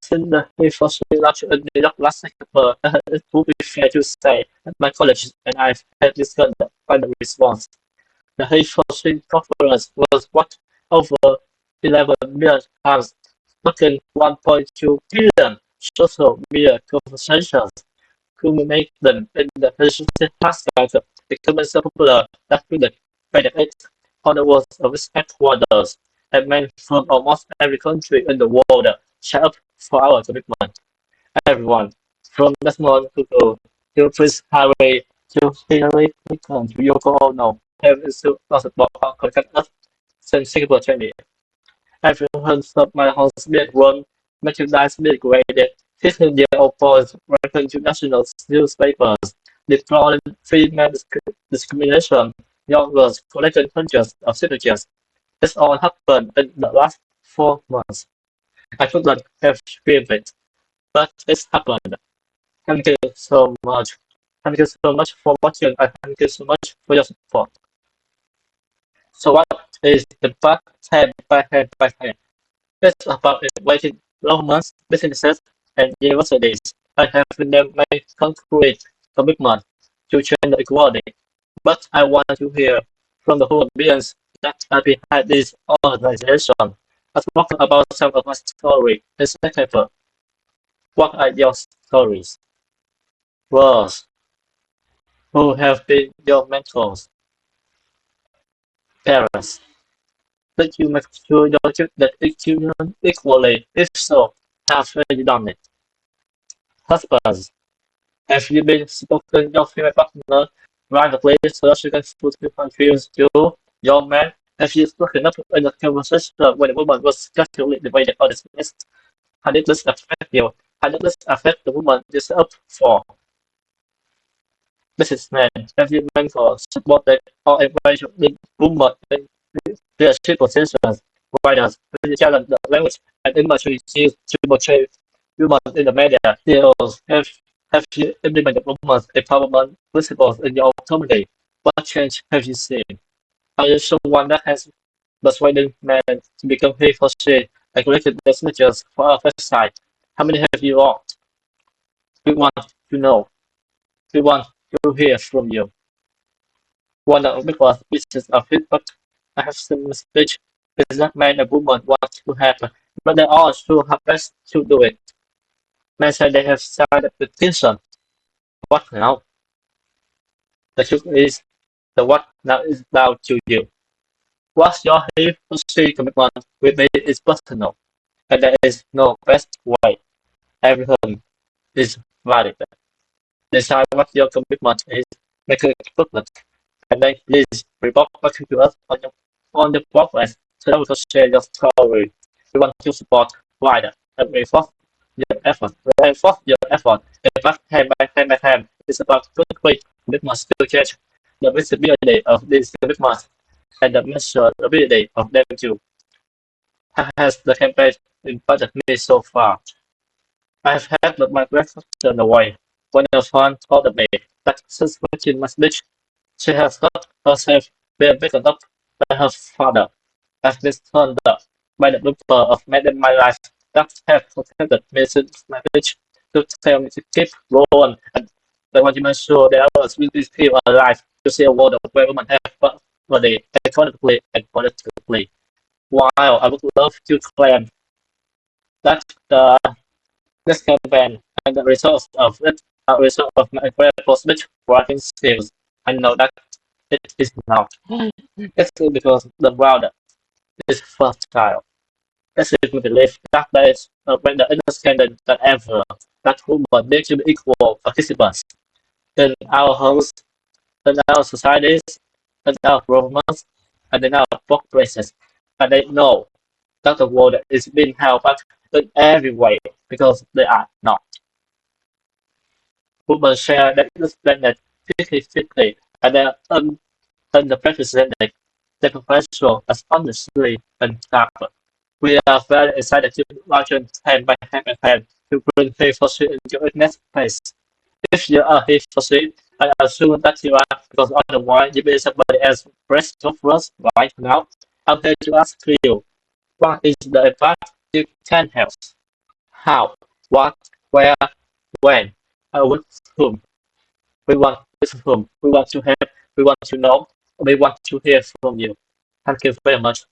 Since the first launched in New York last September, it would be fair to say that my college and I have discussed the response. The H4C conference was what over 11 million times, sparking 1.2 billion social media conversations, culminating in the persistent hashtag becoming so popular that the benefits followers of its headquarters and men from almost every country in the world shut up for our commitment. Everyone, from Desmond Tutu to Prince Harry to Hillary Clinton to Yoko Ono, have still not support or contact us since Singapore training. Everyone from my house bedroom, merchandise being graded, 15-year-old boys writing to national newspapers, deploring female discrimination, young girls collecting hundreds of signatures. This all happened in the last 4 months. I couldn't have dreamed it, but it's happened. Thank you so much. Thank you so much for watching and thank you so much for your support. So what is the back hand by hand by hand? It's about inviting governments, businesses, and universities and having them make concrete commitment to change the equality. But I want to hear from the human beings that are behind this organization. Let's talk about some of my stories in September. What are your stories? Ross, who have been your mentors, parents, that you make sure your children experience equally. If so, have you done it? Husbands, have you been spoken your female partner privately so that she can put you confused you? Your man, have you spoken up in a conversation when a woman was casually divided or dismissed? How did this affect you? How did this affect the woman you set up for? Businessman, have you mentored, supported, or encouraged women in leadership positions? Writers, have you challenged the language and imagery used to portray women in the media? CEOs, have you implemented women's empowerment principles in your community? What change have you seen? Are you someone that has persuaded men to become he for she and collected the signatures for our website? How many have you got? We want to know. We want to hear from you. One of the biggest pieces of feedback I have seen in speech is that men and women want to have, but they also have best to do it. Men say they have signed a petition. What now? The truth is, the what now is down to you. What's your history commitment with me is personal, and there is no best way. Everything is valid. Decide what your commitment is, make it public, and then please report back to us on the progress so that we can share your story. We want to support wider and reinforce your effort. Reinforce your effort. In fact, hand by hand by hand, it's about concrete commitments to change the visibility of these commitments and the measurability of them too. How has the campaign impacted me so far? I have had my breakfast turned away when a friend told me that since watching my speech, she has got herself being beaten up by her father. I've been turned up by the number of men in my life that have protected me since my speech to tell me to keep going and they want to make sure that others will be still alive to see a world where women have body economically and politically. While I would love to claim that the this campaign and the results of it are a result of my incredible speech writing skills. I know that it is not. It's because the world is fertile. This is me believe that there is a better understanding than ever that women need to be equal participants in our homes, in our societies, in our governments, and in our workplaces. And they know that the world is being held back in every way because they are not. Women share that this planet 50-50 and they are underrepresented. Their professional as honestly and tough. We are very excited to launch hand by hand to bring He4C into the next phase. If you are He4C, I assume that you are because otherwise you be somebody else press for us right now. I'm here to ask you, what is the impact you can help? how, what, where, when, with whom. We want to help, we want to know, we want to hear from you. Thank you very much.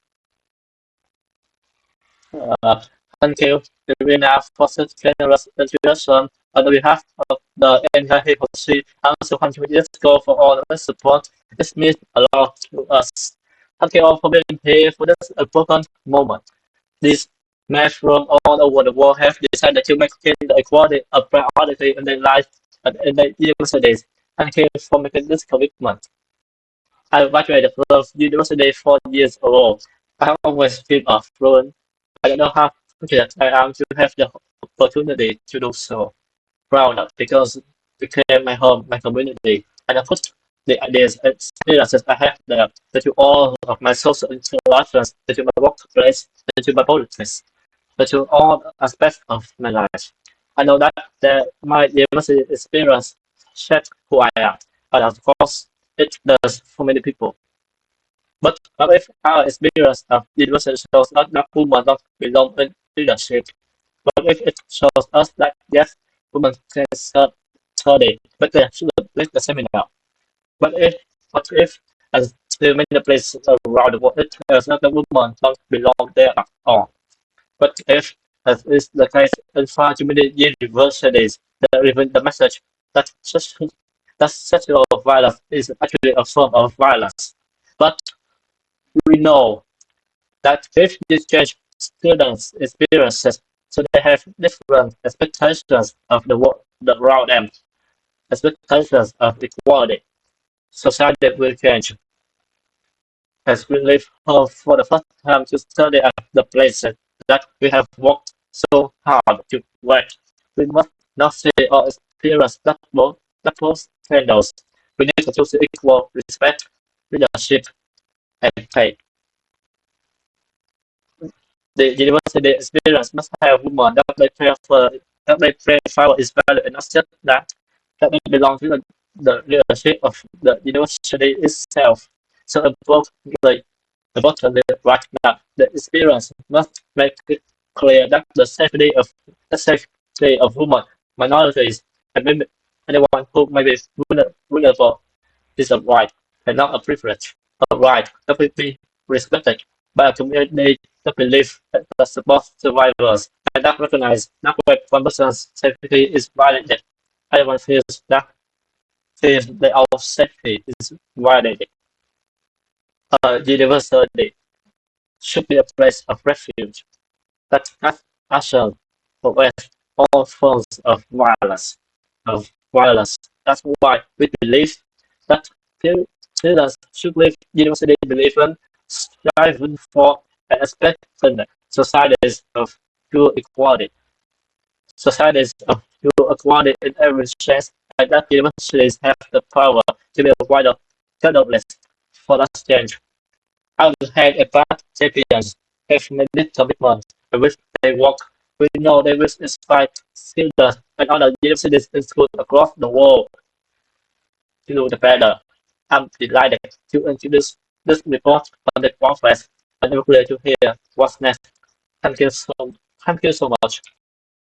Uh, Thank you, Irina, for such generous introduction on behalf of the entire Hiposhi. I also want to just go for all the support. This means a lot to us. Thank you all for being here for this important moment. These men from all over the world have decided to make the equality a priority in their life and in their universities. Thank you for making this commitment. I graduated from university 4 years ago. I have always been a fluent. I don't know how fortunate I am to have the opportunity to do so. Proud because it became my home, my community, and I put the ideas and experiences I have there into all of my social interactions, into my workplace, into my politics, into all aspects of my life. I know that my university experience shaped who I am, and of course, it does for many people. But if our experience of university shows us that women don't belong in leadership, but if it shows us that yes, women can study, but they shouldn't lead the seminar. But if what if as still many places around the world it tells us that women don't belong there at all. But if as is the case in far too many universities, even the message that sexual violence is actually a form of violence. But we know that if you change students' experiences, so they have different expectations of the world around them, expectations of equality. Society will change as we leave home for the first time to study at the places that we have worked so hard to work. We must not see or experience that both handles. We need to choose equal respect, leadership, and pay. The university experience must have women that they prefer is value and not just that they belong to the leadership of the university itself. So importantly right now, the experience must make it clear that the safety of women, minorities, and maybe anyone who may be vulnerable is a right and not a privilege. A right that will be respected by a community that believes that supports survivors and that recognize that when one person's safety is violated, everyone feels their own safety is violated. University should be a place of refuge that usher away all forms of violence. That's why we believe that students should live university believe in striving for and expecting societies of pure equality. Societies of pure equality in every sense, and that universities have the power to be a wider catalyst for that change. On the hand, advanced champions have made commitments in which they work. We know they will inspire students and other universities and schools across the world to do the better. I'm delighted to introduce this report on the conference and I'm glad to hear what's next. Thank you so much.